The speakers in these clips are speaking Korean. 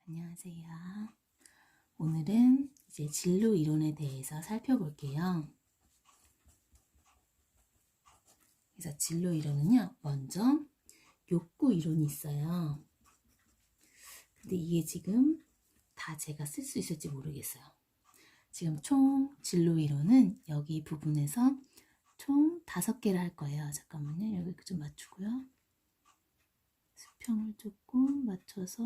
안녕하세요. 오늘은 이제 진로 이론에 대해서 살펴볼게요. 그래서 진로 이론은요, 먼저 욕구 이론이 있어요. 근데 이게 지금 다 제가 쓸 수 있을지 모르겠어요. 지금 총 진로 이론은 여기 부분에서 총 5개를 할 거예요. 잠깐만요. 여기 좀 맞추고요. 수평을 조금 맞춰서.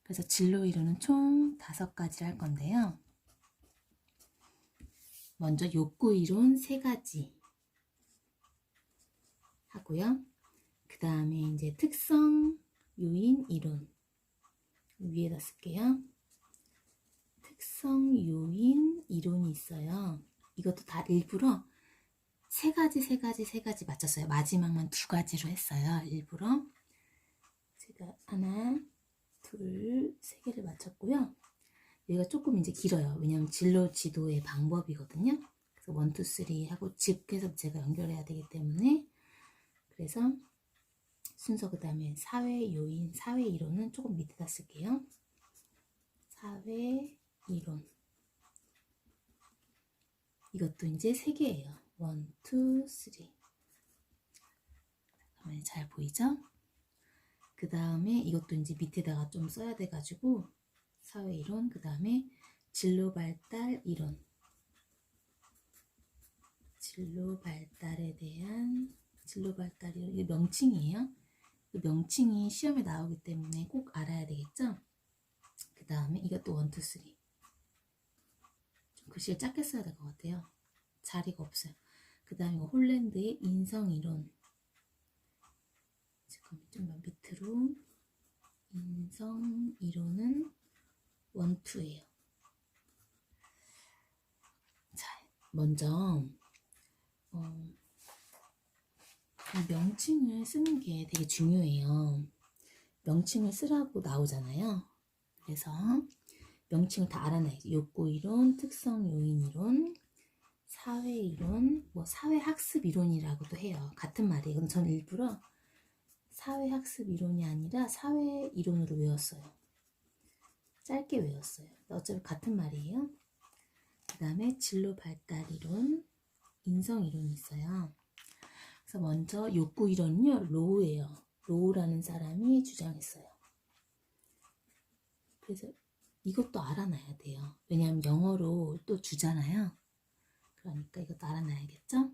그래서 진로 이론은 총 5가지를 할 건데요. 먼저 욕구 이론 3가지 하고요. 그 다음에 이제 특성 요인 이론 위에다 쓸게요. 특성 요인 이론이 있어요. 이것도 다 일부러 3가지 맞췄어요. 마지막만 2가지로 했어요. 일부러 제가 하나, 둘, 3개를 맞췄고요. 여기가 조금 이제 길어요. 왜냐면 진로 지도의 방법이거든요. 그래서 1, 2, 3 하고 집계해서 제가 연결해야 되기 때문에 그래서 순서 그 다음에 사회 요인, 사회 이론은 조금 밑에다 쓸게요. 사회 이론 이것도 이제 3개예요. 1, 2, 3 잠깐만요. 잘 보이죠? 그 다음에 이것도 이제 밑에다가 좀 써야 돼가지고 사회 이론, 그 다음에 진로 발달 이론 진로 발달에 대한 진로 발달 이론 이게 명칭이에요. 그 명칭이 시험에 나오기 때문에 꼭 알아야 되겠죠? 그 다음에 이것도 1, 2, 3 좀 글씨를 작게 써야 될 것 같아요. 자리가 없어요. 그 다음에 홀랜드의 인성이론 잠깐만 좀만 밑으로 인성이론은 1, 2예요. 자, 먼저 명칭을 쓰는 게 되게 중요해요. 명칭을 쓰라고 나오잖아요. 그래서 명칭을 다 알아놔야지. 욕구이론, 특성요인이론, 사회이론, 뭐 사회학습이론이라고도 해요. 같은 말이에요. 그럼 전 일부러 사회학습이론이 아니라 사회이론으로 외웠어요. 짧게 외웠어요. 어차피 같은 말이에요. 그 다음에 진로발달이론, 인성이론이 있어요. 그래서 먼저 욕구이론은요. 로우예요. 로우라는 사람이 주장했어요. 그래서 이것도 알아놔야 돼요. 왜냐하면 영어로 또 주잖아요. 그러니까 이것도 알아놔야겠죠?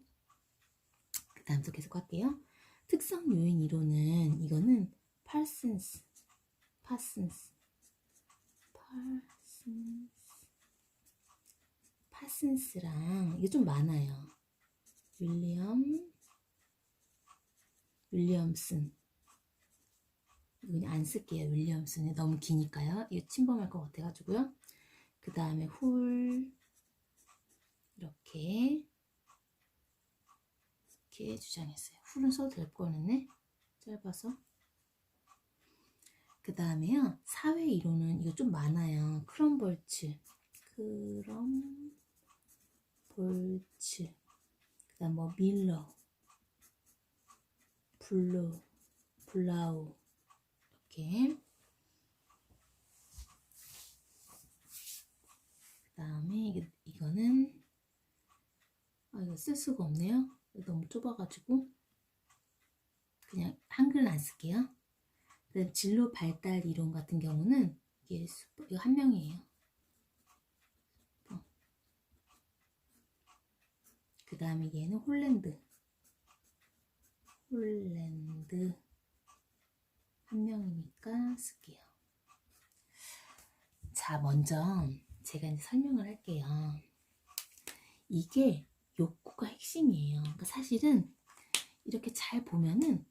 그 다음부터 계속 할게요. 특성 요인 이론은 이거는 파슨스랑 이게 좀 많아요. 윌리엄슨 그냥 안 쓸게요. 윌리엄슨이 너무 기니까요. 이거 침범할 것 같아가지고요. 그 다음에 훌 이렇게 주장했어요. 훌은 써도 될 뻔했네. 짧아서. 그 다음에요. 사회 이론은 이거 좀 많아요. 크럼볼츠 그 다음 뭐 밀러 블라우 이렇게. 그 다음에 이거는 이거 쓸 수가 없네요. 너무 좁아가지고 그냥 한글은 안 쓸게요. 그다음 진로 발달 이론 같은 경우는 이게 이거 한 명이에요. 그 다음에 얘는 홀랜드 한 명이니까 쓸게요. 자, 먼저 제가 이제 설명을 할게요. 이게 욕구가 핵심이에요. 그러니까 사실은 이렇게 잘 보면은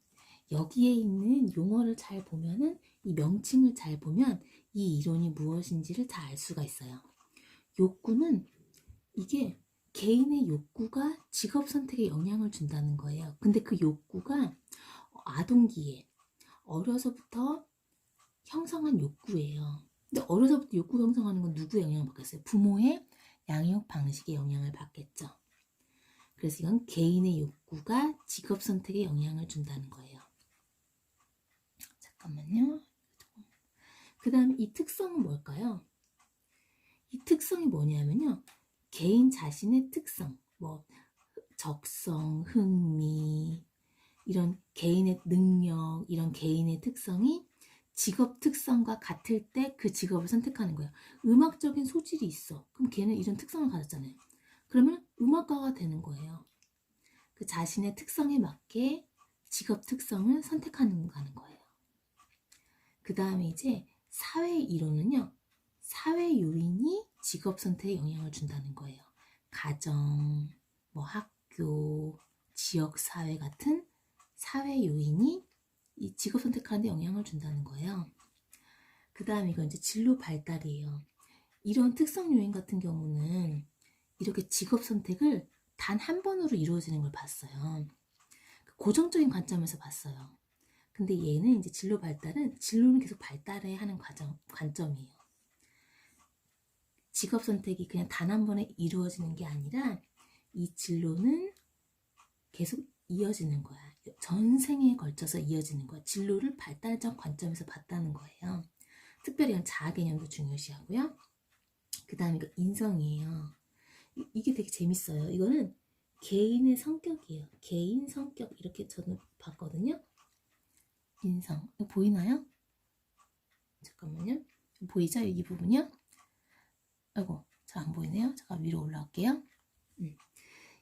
여기에 있는 용어를 잘 보면은 이 명칭을 잘 보면 이 이론이 무엇인지를 다 알 수가 있어요. 욕구는 이게 개인의 욕구가 직업 선택에 영향을 준다는 거예요. 근데 그 욕구가 아동기에 어려서부터 형성한 욕구예요. 근데 어려서부터 욕구 형성하는 건 누구의 영향을 받겠어요? 부모의 양육 방식의 영향을 받겠죠. 그래서 이건 개인의 욕구가 직업 선택에 영향을 준다는 거예요. 잠깐만요. 그 다음에 이 특성은 뭘까요? 이 특성이 뭐냐면요. 개인 자신의 특성, 뭐 적성, 흥미, 이런 개인의 능력, 이런 개인의 특성이 직업 특성과 같을 때 그 직업을 선택하는 거예요. 음악적인 소질이 있어. 그럼 걔는 이런 특성을 가졌잖아요. 그러면 음악가가 되는 거예요. 그 자신의 특성에 맞게 직업 특성을 선택하는 거예요. 그 다음에 이제 사회 이론은요. 사회 요인이 직업 선택에 영향을 준다는 거예요. 가정, 뭐 학교, 지역 사회 같은 사회 요인이 이 직업 선택하는 데 영향을 준다는 거예요. 그 다음에 이건 이제 진로 발달이에요. 이런 특성 요인 같은 경우는 이렇게 직업 선택을 단 한 번으로 이루어지는 걸 봤어요. 고정적인 관점에서 봤어요. 근데 얘는 이제 진로 발달은 진로는 계속 발달해야 하는 관점이에요. 직업 선택이 그냥 단 한 번에 이루어지는 게 아니라 이 진로는 계속 이어지는 거야. 전생에 걸쳐서 이어지는 거야. 진로를 발달적 관점에서 봤다는 거예요. 특별히 이건 자아 개념도 중요시하고요. 그 다음에 이거 인성이에요. 이게 되게 재밌어요. 이거는 개인의 성격이에요. 개인 성격 이렇게 저는 봤거든요. 인성. 이거 보이나요? 잠깐만요. 보이죠? 이 부분이요? 아이고, 잘 안 보이네요. 잠깐 위로 올라갈게요.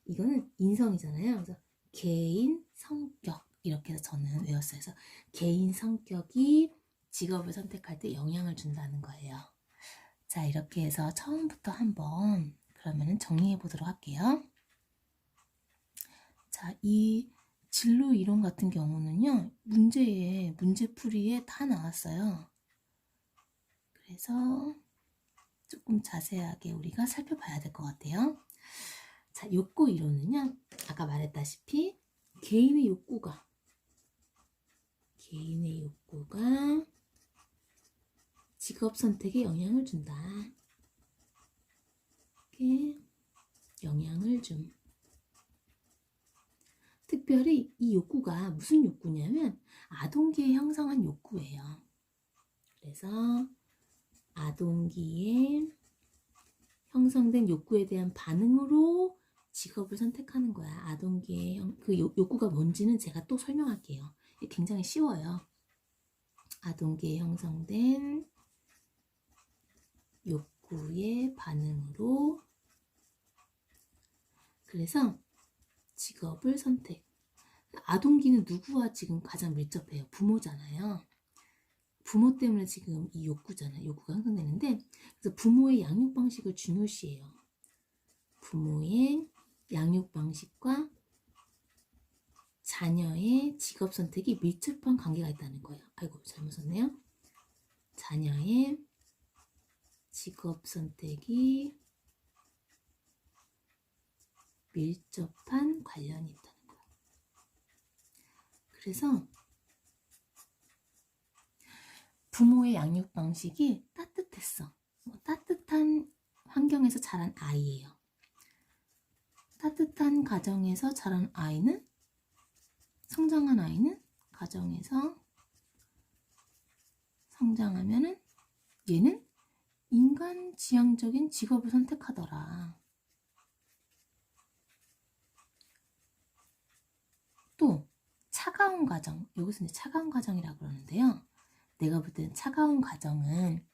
이거는 인성이잖아요. 그래서 개인 성격 이렇게 해서 저는 외웠어요. 그래서 개인 성격이 직업을 선택할 때 영향을 준다는 거예요. 자, 이렇게 해서 처음부터 한번 그러면은 정리해 보도록 할게요. 자, 이 진로 이론 같은 경우는요, 문제풀이에 다 나왔어요. 그래서 조금 자세하게 우리가 살펴봐야 될 것 같아요. 자, 욕구 이론은요, 아까 말했다시피 개인의 욕구가 직업 선택에 영향을 준다. 이렇게 영향을 줌. 특별히 이 욕구가 무슨 욕구냐면 아동기에 형성한 욕구예요. 그래서 아동기에 형성된 욕구에 대한 반응으로 직업을 선택하는 거야. 아동기에 그 욕구가 뭔지는 제가 또 설명할게요. 굉장히 쉬워요. 아동기에 형성된 욕구의 반응으로 그래서 직업을 선택. 아동기는 누구와 지금 가장 밀접해요? 부모잖아요. 부모 때문에 지금 이 욕구잖아요. 욕구가 형성되는데 그래서 부모의 양육 방식을 중요시해요. 부모의 양육 방식과 자녀의 직업 선택이 밀접한 관계가 있다는 거예요. 아이고 잘못 썼네요. 자녀의 직업 선택이 밀접한 관련이 있다는 거예요. 그래서 부모의 양육 방식이 따뜻했어. 따뜻한 환경에서 자란 아이예요. 따뜻한 가정에서 자란 아이는 성장한 아이는 가정에서 성장하면은 얘는 인간 지향적인 직업을 선택하더라. 또 차가운 가정, 여기서 이제 차가운 가정이라고 그러는데요. 내가 볼 때는 차가운 가정은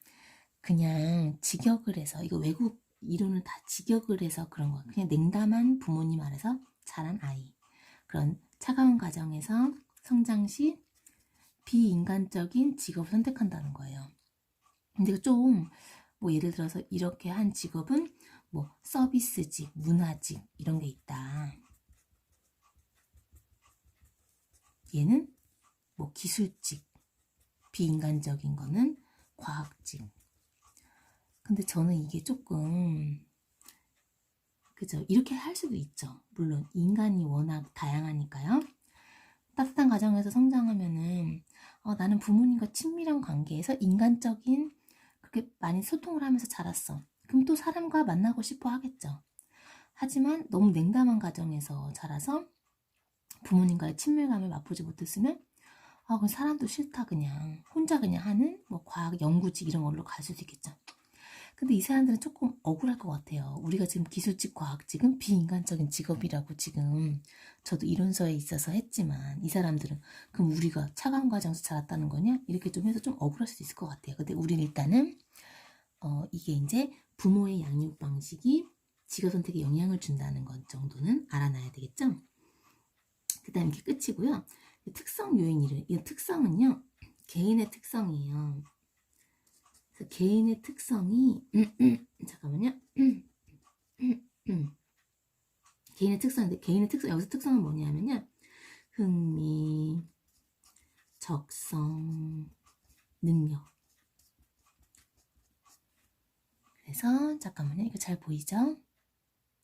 그냥 직역을 해서 이거 외국 이론을 다 직역을 해서 그런 거야. 그냥 냉담한 부모님 아래서 자란 아이. 그런 차가운 가정에서 성장 시 비인간적인 직업을 선택한다는 거예요. 근데 좀 뭐 예를 들어서 이렇게 한 직업은 뭐 서비스직, 문화직 이런 게 있다. 얘는 뭐 기술직, 비인간적인 거는 과학직. 근데 저는 이게 조금 그죠? 이렇게 할 수도 있죠. 물론 인간이 워낙 다양하니까요. 따뜻한 가정에서 성장하면은 나는 부모님과 친밀한 관계에서 인간적인 그렇게 많이 소통을 하면서 자랐어. 그럼 또 사람과 만나고 싶어 하겠죠. 하지만 너무 냉담한 가정에서 자라서 부모님과의 친밀감을 맛보지 못했으면 아, 그럼 사람도 싫다 그냥 혼자 그냥 하는 뭐 과학 연구직 이런 걸로 갈 수도 있겠죠. 근데 이 사람들은 조금 억울할 것 같아요. 우리가 지금 기술직, 과학직은 비인간적인 직업이라고 지금 저도 이론서에 있어서 했지만 이 사람들은 그럼 우리가 차관 과정에서 자랐다는 거냐? 이렇게 좀 해서 좀 억울할 수도 있을 것 같아요. 근데 우리는 일단은 이게 이제 부모의 양육 방식이 직업 선택에 영향을 준다는 것 정도는 알아놔야 되겠죠? 그 다음에 이게 끝이고요. 특성 요인이래. 이 특성은요, 개인의 특성이에요. 그래서 개인의 특성이, 잠깐만요. 개인의 특성인데, 개인의 특성, 여기서 특성은 뭐냐면요. 흥미, 적성, 능력. 그래서, 잠깐만요. 이거 잘 보이죠?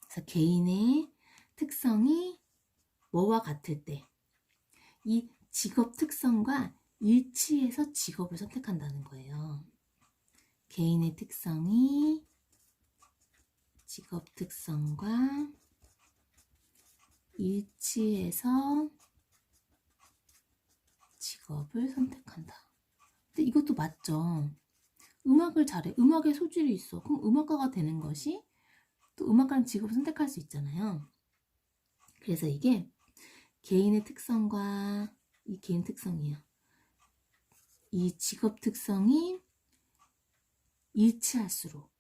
그래서 개인의 특성이 뭐와 같을 때, 이 직업 특성과 일치해서 직업을 선택한다는 거예요. 개인의 특성이 직업 특성과 일치해서 직업을 선택한다. 근데 이것도 맞죠. 음악을 잘해. 음악에 소질이 있어. 그럼 음악가가 되는 것이 또 음악가는 직업을 선택할 수 있잖아요. 그래서 이게 개인의 특성과 이 개인 특성이에요. 이 직업 특성이 일치할수록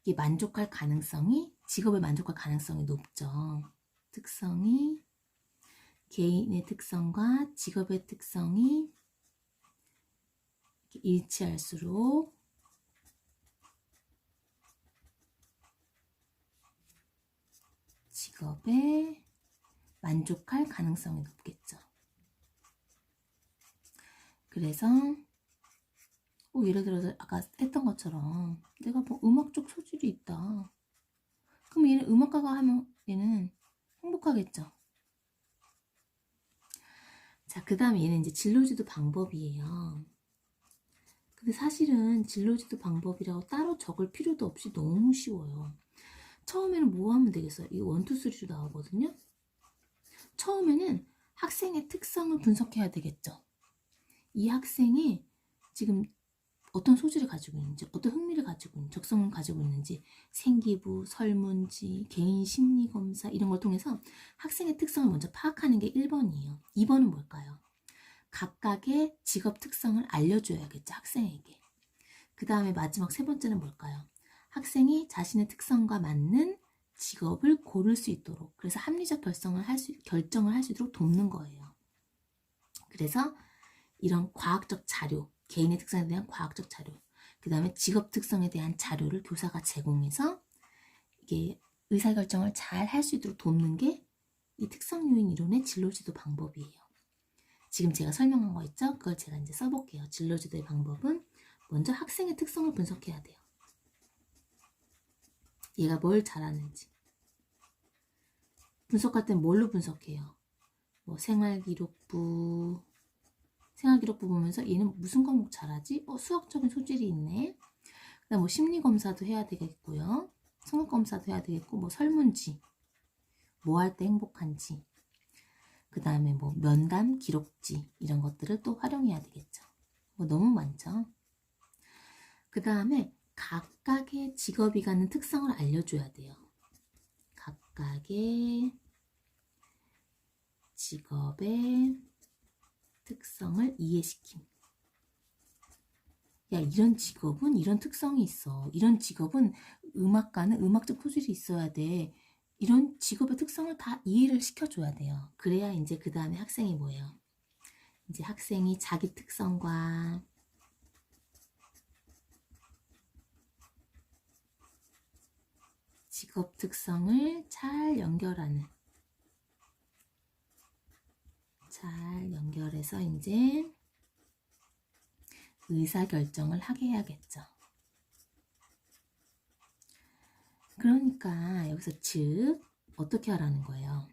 이게 만족할 가능성이 직업을 만족할 가능성이 높죠. 특성이 개인의 특성과 직업의 특성이 일치할수록 직업에 만족할 가능성이 높겠죠. 그래서 예를 들어서 아까 했던 것처럼 내가 뭐 음악 쪽 소질이 있다. 그럼 얘는 음악가가 하면 얘는 행복하겠죠. 자, 그 다음에 얘는 이제 진로지도 방법이에요. 근데 사실은 진로지도 방법이라고 따로 적을 필요도 없이 너무 쉬워요. 처음에는 뭐 하면 되겠어요? 이거 1, 2, 3로 나오거든요. 처음에는 학생의 특성을 분석해야 되겠죠. 이 학생이 지금 어떤 소질을 가지고 있는지, 어떤 흥미를 가지고 있는지, 적성을 가지고 있는지, 생기부, 설문지, 개인 심리검사 이런 걸 통해서 학생의 특성을 먼저 파악하는 게 1번이에요. 2번은 뭘까요? 각각의 직업 특성을 알려줘야겠죠, 학생에게. 그 다음에 마지막 3번째는 뭘까요? 학생이 자신의 특성과 맞는 직업을 고를 수 있도록, 그래서 합리적 결정을 할 수 있도록 돕는 거예요. 그래서 이런 과학적 자료, 개인의 특성에 대한 과학적 자료, 그 다음에 직업 특성에 대한 자료를 교사가 제공해서 이게 의사결정을 잘 할 수 있도록 돕는 게 이 특성요인 이론의 진로지도 방법이에요. 지금 제가 설명한 거 있죠? 그걸 제가 이제 써볼게요. 진로지도의 방법은 먼저 학생의 특성을 분석해야 돼요. 얘가 뭘 잘하는지. 분석할 땐 뭘로 분석해요? 뭐 생활기록부 보면서 얘는 무슨 과목 잘하지? 수학적인 소질이 있네. 그다음 뭐 심리검사도 해야 되겠고요. 성격검사도 해야 되겠고, 뭐 설문지, 뭐 할 때 행복한지, 그 다음에 뭐 면담, 기록지 이런 것들을 또 활용해야 되겠죠. 뭐 너무 많죠. 그 다음에 각각의 직업이 갖는 특성을 알려줘야 돼요. 각각의 직업의 특성을 이해시킴. 야, 이런 직업은 이런 특성이 있어. 이런 직업은 음악가는 음악적 소질이 있어야 돼. 이런 직업의 특성을 다 이해를 시켜줘야 돼요. 그래야 이제 그 다음에 학생이 뭐예요? 이제 학생이 자기 특성과 직업 특성을 잘 연결해서 이제 의사결정을 하게 해야겠죠. 그러니까 여기서 즉 어떻게 하라는 거예요?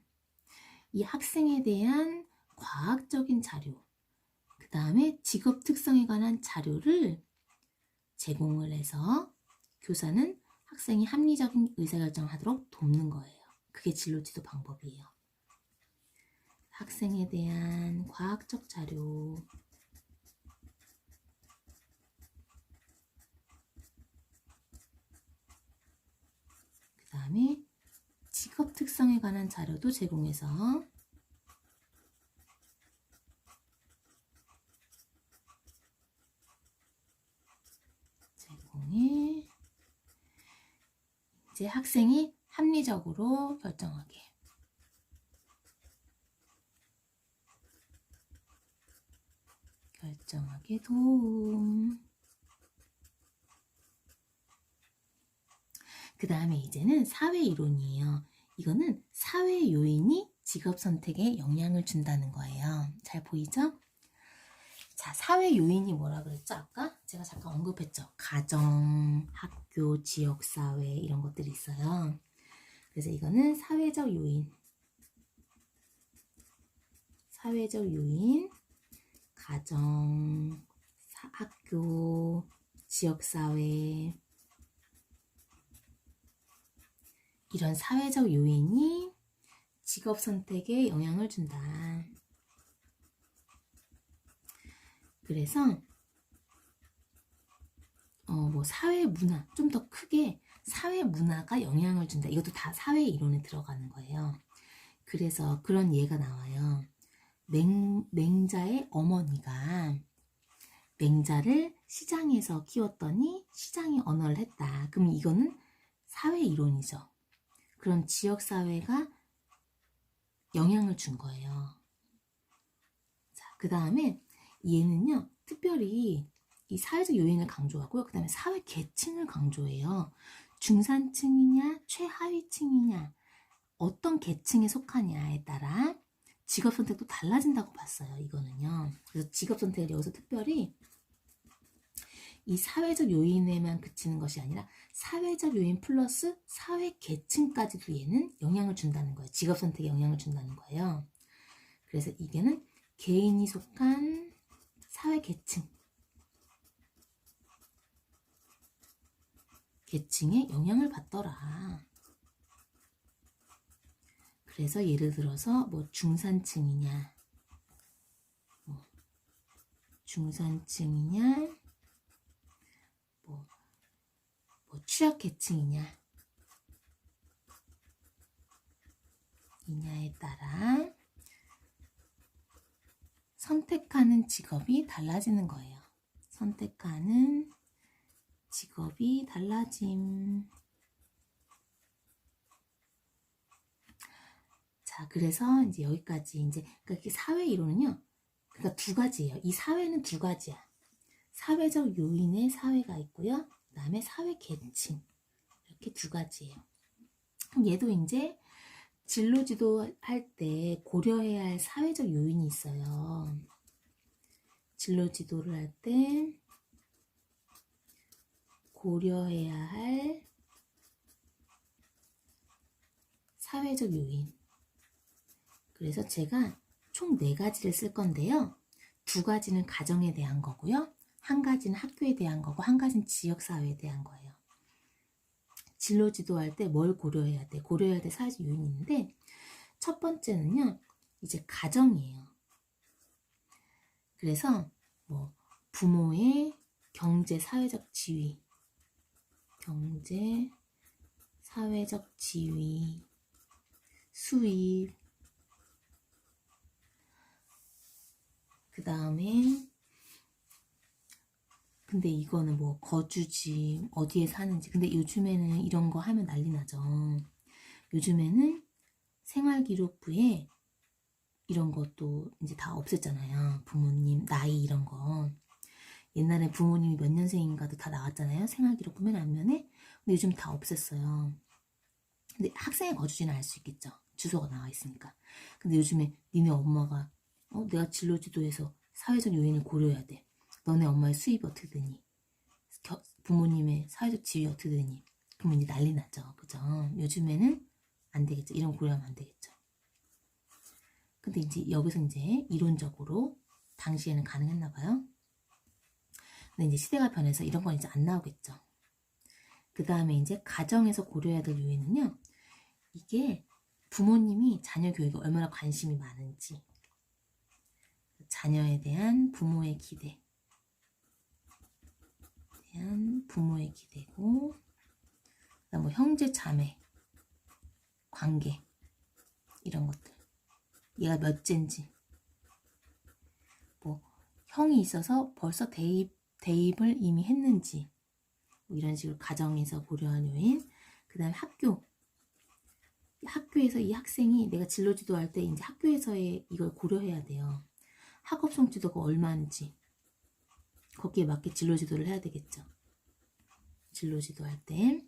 이 학생에 대한 과학적인 자료, 그 다음에 직업 특성에 관한 자료를 제공을 해서 교사는 학생이 합리적인 의사결정을 하도록 돕는 거예요. 그게 진로지도 방법이에요. 학생에 대한 과학적 자료, 특성에 관한 자료도 제공해서 이제 학생이 합리적으로 결정하게. 도움. 그 다음에 이제는 사회 이론이에요. 이거는 사회 요인이 직업 선택에 영향을 준다는 거예요. 잘 보이죠? 자, 사회 요인이 뭐라 그랬죠? 아까 제가 잠깐 언급했죠. 가정, 학교, 지역사회 이런 것들이 있어요. 그래서 이거는 사회적 요인. 가정, 학교, 지역사회 이런 사회적 요인이 직업 선택에 영향을 준다. 그래서 뭐 사회 문화, 좀 더 크게 사회 문화가 영향을 준다. 이것도 다 사회 이론에 들어가는 거예요. 그래서 그런 예가 나와요. 맹자의 어머니가 맹자를 시장에서 키웠더니 시장이 언어를 했다. 그럼 이거는 사회 이론이죠. 그럼 지역사회가 영향을 준 거예요. 자, 그 다음에 얘는요, 특별히 이 사회적 요인을 강조하고요. 그 다음에 사회 계층을 강조해요. 중산층이냐, 최하위층이냐, 어떤 계층에 속하냐에 따라 직업 선택도 달라진다고 봤어요. 이거는요. 그래서 직업 선택을 여기서 특별히 이 사회적 요인에만 그치는 것이 아니라 사회적 요인 플러스 사회 계층까지도 얘는 영향을 준다는 거예요. 직업 선택에 영향을 준다는 거예요. 그래서 이게는 개인이 속한 사회 계층에 영향을 받더라. 그래서 예를 들어서 뭐 중산층이냐, 뭐 취약계층이냐 이냐에 따라 선택하는 직업이 달라지는 거예요. 선택하는 직업이 달라짐. 자, 그래서 이제 여기까지 이제 그러니까 사회 이론은요. 그러니까 두 가지예요. 이 사회는 두 가지야. 사회적 요인의 사회가 있고요. 그 다음에 사회 계층. 이렇게 두 가지예요. 그럼 얘도 이제 진로 지도할 때 고려해야 할 사회적 요인이 있어요. 진로 지도를 할 때 고려해야 할 사회적 요인. 그래서 제가 총 4가지를 쓸 건데요. 2가지는 가정에 대한 거고요. 1가지는 학교에 대한 거고 1가지는 지역사회에 대한 거예요. 진로 지도할 때 뭘 고려해야 돼? 고려해야 될 사회적 요인이 있는데 첫 번째는요. 이제 가정이에요. 그래서 뭐 부모의 경제 사회적 지위, 수입, 그 다음에 근데 이거는 뭐 거주지, 어디에 사는지. 근데 요즘에는 이런 거 하면 난리 나죠. 요즘에는 생활기록부에 이런 것도 이제 다 없앴잖아요. 부모님, 나이 이런 거. 옛날에 부모님이 몇 년생인가도 다 나왔잖아요. 생활기록부 맨 앞면에. 근데 요즘 다 없앴어요. 근데 학생의 거주지는 알 수 있겠죠. 주소가 나와 있으니까. 근데 요즘에 니네 엄마가 내가 진로지도에서 사회적 요인을 고려해야 돼. 너네 엄마의 수입이 어떻게 되니? 부모님의 사회적 지위 어떻게 되니? 그러면 이제 난리 나죠. 그죠? 요즘에는 안 되겠죠. 이런 거 고려하면 안 되겠죠. 근데 이제 여기서 이제 이론적으로 당시에는 가능했나 봐요. 근데 이제 시대가 변해서 이런 건 이제 안 나오겠죠. 그 다음에 이제 가정에서 고려해야 될 요인은요. 이게 부모님이 자녀 교육에 얼마나 관심이 많은지, 자녀에 대한 부모의 기대고, 그다음 뭐 형제 자매 관계, 이런 것들. 얘가 몇째인지. 뭐 형이 있어서 벌써 대입을 이미 했는지. 뭐 이런 식으로 가정에서 고려한 요인. 그 다음에 학교에서 이 학생이 내가 진로 지도할 때 이제 학교에서의 이걸 고려해야 돼요. 학업 성취도가 얼마인지 거기에 맞게 진로 지도를 해야 되겠죠. 진로 지도할 때.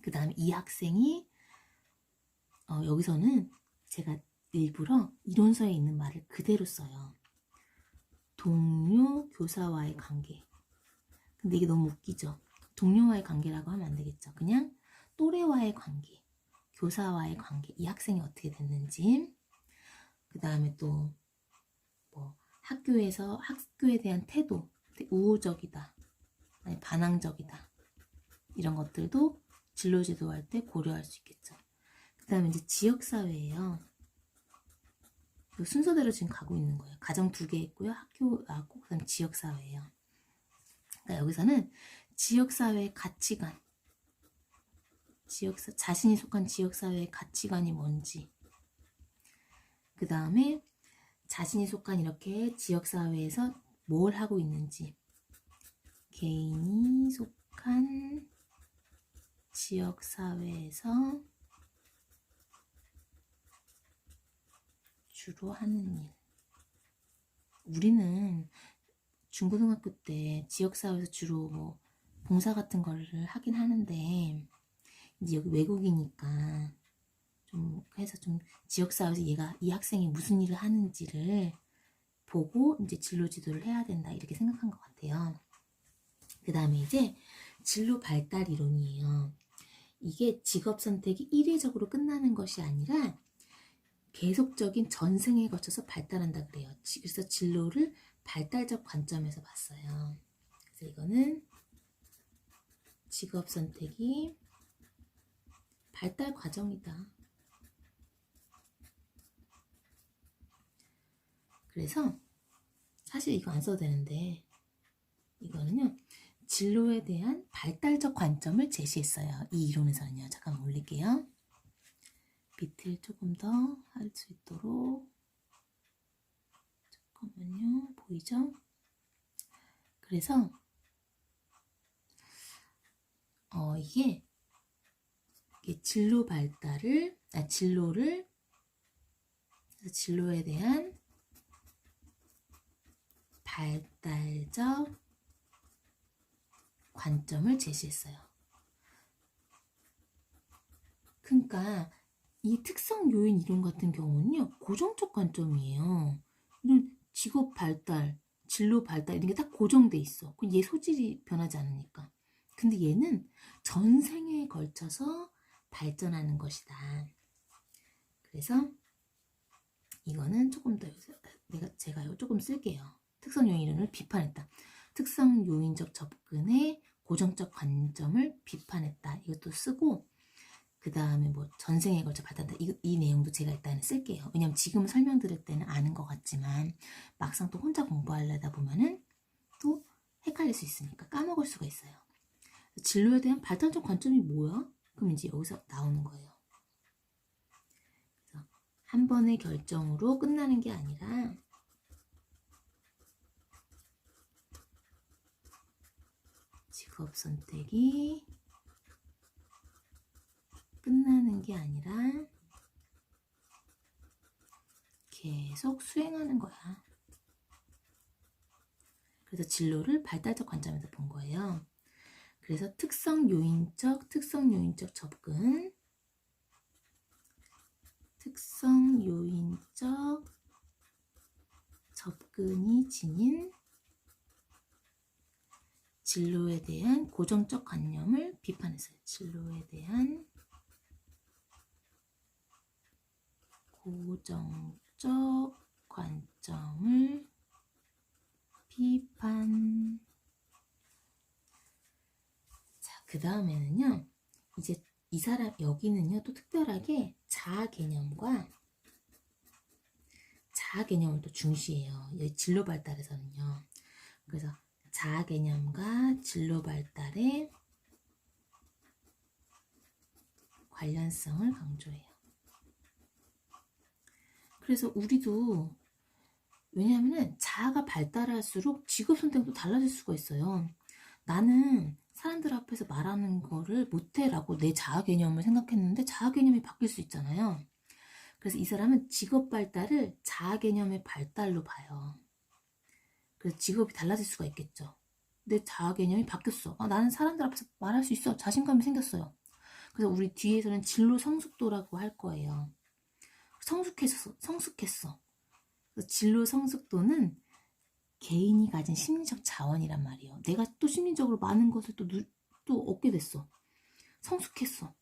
그 다음에 이 학생이 여기서는 제가 일부러 이론서에 있는 말을 그대로 써요. 동료 교사와의 관계. 근데 이게 너무 웃기죠. 동료와의 관계라고 하면 안 되겠죠. 그냥 또래와의 관계, 교사와의 관계, 이 학생이 어떻게 됐는지. 그 다음에 또 뭐 학교에 대한 태도, 우호적이다, 아니 반항적이다, 이런 것들도 진로 지도할 때 고려할 수 있겠죠. 그 다음에 이제 지역사회예요. 그 순서대로 지금 가고 있는 거예요. 가정 2개 있고요. 학교 나왔고, 그 다음에 지역사회예요. 그러니까 여기서는 지역사회의 가치관, 자신이 속한 지역사회의 가치관이 뭔지, 그 다음에 자신이 속한 이렇게 지역사회에서 뭘 하고 있는지, 개인이 속한 지역사회에서 주로 하는 일. 우리는 중고등학교 때 지역사회에서 주로 뭐 봉사 같은 거를 하긴 하는데, 이제 여기 외국이니까 좀 해서 좀 지역사회에서 이 학생이 무슨 일을 하는지를 보고 이제 진로 지도를 해야 된다, 이렇게 생각한 것 같아요. 그 다음에 이제 진로 발달 이론이에요. 이게 직업 선택이 일회적으로 끝나는 것이 아니라 계속적인 전생에 거쳐서 발달한다 그래요. 그래서 진로를 발달적 관점에서 봤어요. 그래서 이거는 직업 선택이 발달 과정이다. 그래서 사실 이거 안 써도 되는데, 이거는요 진로에 대한 발달적 관점을 제시했어요. 이 이론에서는요. 잠깐 올릴게요. 밑을 조금 더 할 수 있도록. 잠깐만요. 보이죠? 그래서 이게 진로 발달을, 진로에 대한 발달적 관점을 제시했어요. 그러니까 이 특성 요인 이론 같은 경우는요 고정적 관점이에요. 이런 직업 발달, 진로 발달 이런 게 딱 고정돼 있어. 얘 소질이 변하지 않으니까. 근데 얘는 전생에 걸쳐서 발전하는 것이다. 그래서 이거는 조금 더 제가 조금 쓸게요. 특성 요인 이론을 비판했다. 특성 요인적 접근의 고정적 관점을 비판했다. 이것도 쓰고, 그 다음에 뭐 전생에 걸쳐 발달한다. 이 내용도 제가 일단은 쓸게요. 왜냐면 지금 설명드릴 때는 아는 것 같지만 막상 또 혼자 공부하려다 보면은 또 헷갈릴 수 있으니까 까먹을 수가 있어요. 진로에 대한 발달적 관점이 뭐야? 그럼 이제 여기서 나오는 거예요. 그래서 한 번의 결정으로 끝나는 게 아니라 직업 선택이 끝나는 게 아니라 계속 수행하는 거야. 그래서 진로를 발달적 관점에서 본 거예요. 그래서 특성 요인적 접근, 특성 요인적 접근이 지닌 진로에 대한 고정적 관념을 비판했어요. 진로에 대한 고정적 관점을 비판. 자, 그 다음에는요, 이제 이 사람, 여기는요, 또 특별하게 자아 개념을 또 중시해요. 여기 진로 발달에서는요. 그래서 자아 개념과 진로 발달의 관련성을 강조해요. 그래서 우리도 왜냐하면 자아가 발달할수록 직업 선택도 달라질 수가 있어요. 나는 사람들 앞에서 말하는 거를 못해라고 내 자아 개념을 생각했는데 자아 개념이 바뀔 수 있잖아요. 그래서 이 사람은 직업 발달을 자아 개념의 발달로 봐요. 그래서 직업이 달라질 수가 있겠죠. 내 자아 개념이 바뀌었어. 나는 사람들 앞에서 말할 수 있어. 자신감이 생겼어요. 그래서 우리 뒤에서는 진로 성숙도라고 할 거예요. 성숙했어. 그래서 진로 성숙도는 개인이 가진 심리적 자원이란 말이에요. 내가 또 심리적으로 많은 것을 또 얻게 됐어. 성숙했어.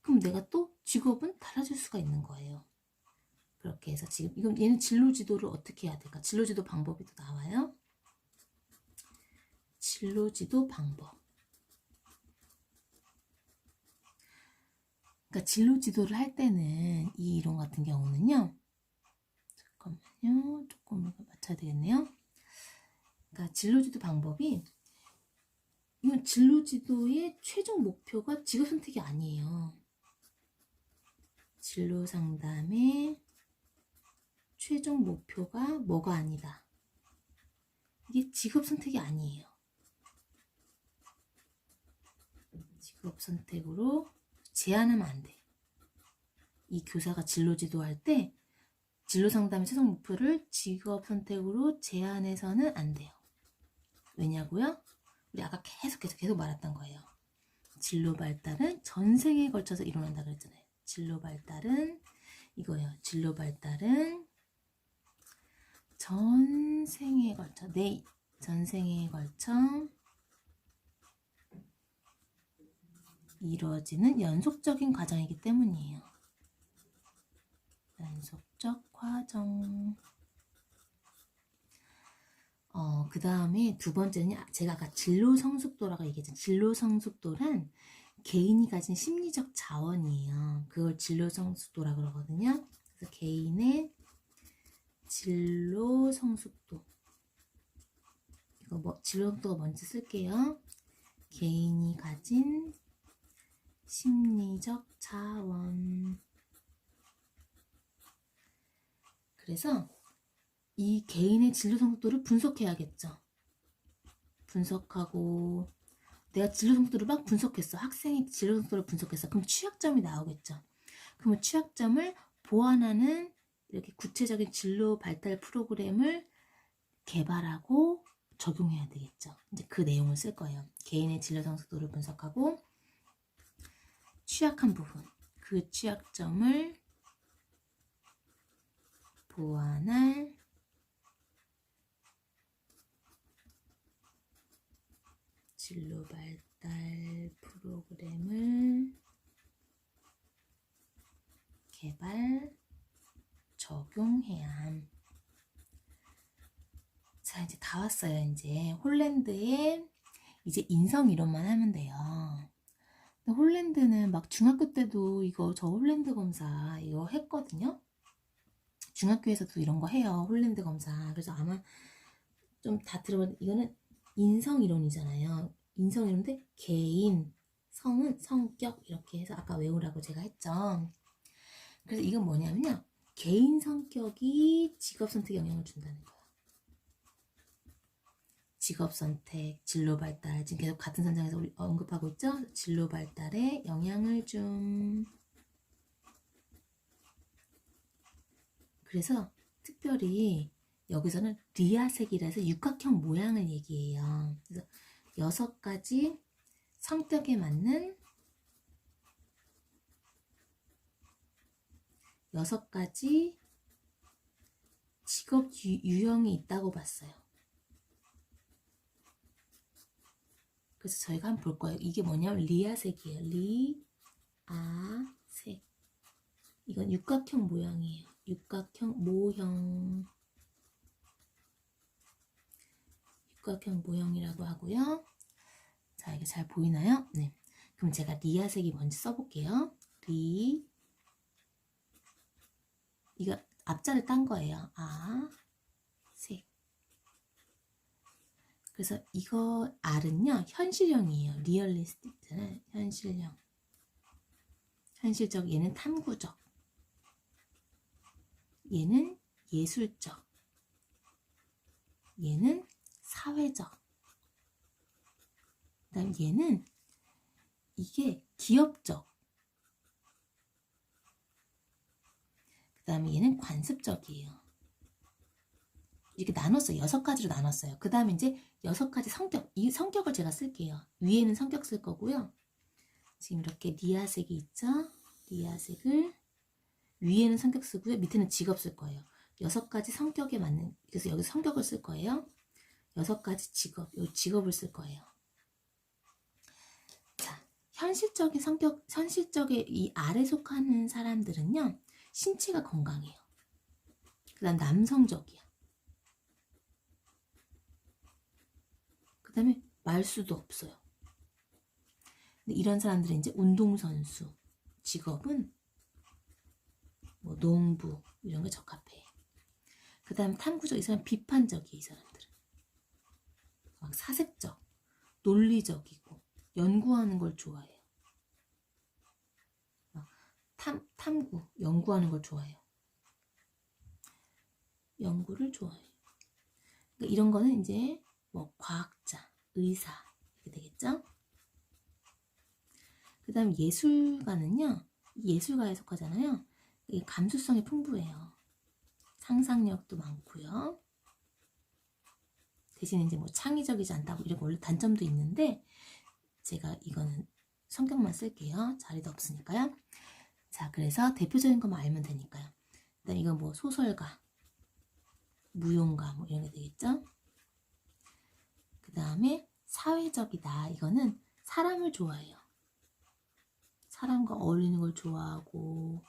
그럼 내가 또 직업은 달라질 수가 있는 거예요. 그렇게 해서 지금 얘는 진로 지도를 어떻게 해야 될까? 진로 지도 방법이 또 나와요. 진로 지도 방법. 그러니까 진로 지도를 할 때는 이 이론 같은 경우는요. 잠깐만요. 조금 맞춰야 되겠네요. 그러니까 진로 지도 방법이 이건 진로 지도의 최종 목표가 직업 선택이 아니에요. 진로 상담의 최종 목표가 뭐가 아니다. 이게 직업 선택이 아니에요. 직업 선택으로 제한하면 안 돼. 이 교사가 진로 지도할 때 진로 상담의 최종 목표를 직업 선택으로 제한해서는 안 돼요. 왜냐고요? 우리 아까 계속 말했던 거예요. 진로 발달은 전생에 걸쳐서 일어난다 그랬잖아요. 진로 발달은 이거예요. 진로 발달은 전생에 걸쳐, 내 전생에 걸쳐 이루어지는 연속적인 과정이기 때문이에요. 연속적 과정. 그 다음에 두 번째는 제가 아까 진로 성숙도라고 얘기했잖아요. 진로 성숙도란 개인이 가진 심리적 자원이에요. 그걸 진로 성숙도라고 그러거든요. 그래서 개인의 진로 성숙도. 이거 진로 성숙도가 뭔지 쓸게요. 개인이 가진 심리적 자원. 그래서 이 개인의 진로 성숙도를 분석해야겠죠. 분석하고 내가 진로 성숙도를 막 분석했어. 학생이 진로 성숙도를 분석했어. 그럼 취약점이 나오겠죠. 그러면 취약점을 보완하는 이렇게 구체적인 진로 발달 프로그램을 개발하고 적용해야 되겠죠. 이제 그 내용을 쓸 거예요. 개인의 진로 성숙도를 분석하고 취약한 부분, 그 취약점을 보완할 진로 발달 프로그램을 개발, 적용해야 함. 자, 이제 다 왔어요. 이제 홀랜드의 이제 인성 이론만 하면 돼요. 근데 홀랜드는 막 중학교 때도 저 홀랜드 검사 이거 했거든요. 중학교에서도 이런 거 해요. 홀랜드 검사. 그래서 아마 좀 다 들어봤는데 이거는 인성 이론이잖아요. 인성 이론인데 개인, 성은 성격 이렇게 해서 아까 외우라고 제가 했죠. 그래서 이건 뭐냐면요. 개인 성격이 직업 선택에 영향을 준다는 거예요. 직업 선택, 진로 발달, 지금 계속 같은 선장에서 우리 언급하고 있죠? 진로 발달에 영향을 줌. 그래서 특별히 여기서는 리아색이라서 육각형 모양을 얘기해요. 그래서 6가지 성격에 맞는 6가지 직업 유형이 있다고 봤어요. 그래서 저희가 한번 볼 거예요. 이게 뭐냐면 리아색이에요. 리아색. 이건 육각형 모양이에요. 육각형 모형. 육각형 모형이라고 하고요. 자, 이게 잘 보이나요? 네. 그럼 제가 리아색이 뭔지 써볼게요. 이거 앞자를 딴 거예요. 색. 그래서 이거 R은요, 현실형이에요. 리얼리스틱잖아요. 현실형. 현실적, 얘는 탐구적. 얘는 예술적, 얘는 사회적, 그다음 얘는 이게 기업적, 그다음에 얘는 관습적이에요. 이렇게 나눴어요. 6가지로 나눴어요. 그 다음에 이제 6가지 성격, 이 성격을 제가 쓸게요. 위에는 성격 쓸 거고요. 지금 이렇게 리아색이 있죠? 리아색을 위에는 성격 쓰고요. 밑에는 직업 쓸 거예요. 6가지 성격에 맞는, 그래서 여기 성격을 쓸 거예요. 6가지 직업, 이 직업을 쓸 거예요. 자, 현실적인 성격, 현실적인 이 아래 속하는 사람들은요, 신체가 건강해요. 그 다음 남성적이야. 그 다음에 말수도 없어요. 근데 이런 사람들은 이제 운동선수, 직업은 뭐 농부 이런 거 적합해. 그 다음 탐구적, 이 사람 비판적이에요. 이 사람들은 막 사색적, 논리적이고 연구하는 걸 좋아해요. 탐구, 연구하는 걸 좋아해요. 연구를 좋아해요. 그러니까 이런 거는 이제 뭐 과학자, 의사 이렇게 되겠죠. 그 다음 예술가는요, 예술가에 속하잖아요. 감수성이 풍부해요. 상상력도 많고요. 대신 이제 뭐 창의적이지 않다고 이런 원래 단점도 있는데 제가 이거는 성격만 쓸게요. 자리도 없으니까요. 자, 그래서 대표적인 것만 알면 되니까요. 일단 이건 뭐 소설가, 무용가 뭐 이런 게 되겠죠. 그 다음에 사회적이다. 이거는 사람을 좋아해요. 사람과 어울리는 걸 좋아하고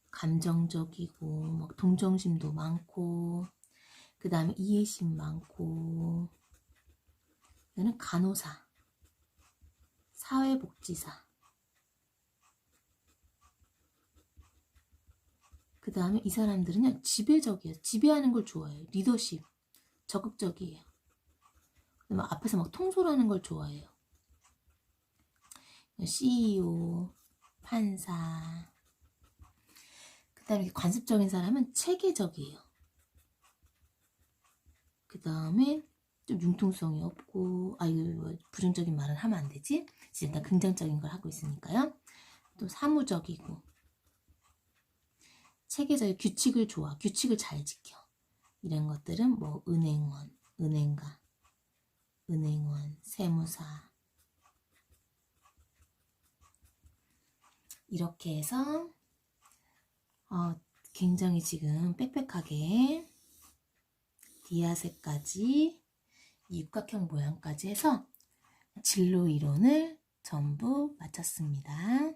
감정적이고 막 동정심도 많고 그 다음에 이해심 많고 얘는 간호사, 사회복지사 그 다음에 이 사람들은요 지배적이에요. 지배하는 걸 좋아해요. 리더십, 적극적이에요. 그다음에 앞에서 막 통솔하는 걸 좋아해요. CEO, 판사 그 다음에 관습적인 사람은 체계적이에요. 그 다음에 좀 융통성이 없고 이거 부정적인 말은 하면 안 되지. 일단 긍정적인 걸 하고 있으니까요. 또 사무적이고 체계적인 규칙을 좋아. 규칙을 잘 지켜. 이런 것들은 뭐 은행원, 은행가, 은행원, 세무사 이렇게 해서 굉장히 지금 빽빽하게 디아색까지 육각형 모양까지 해서 진로 이론을 전부 마쳤습니다.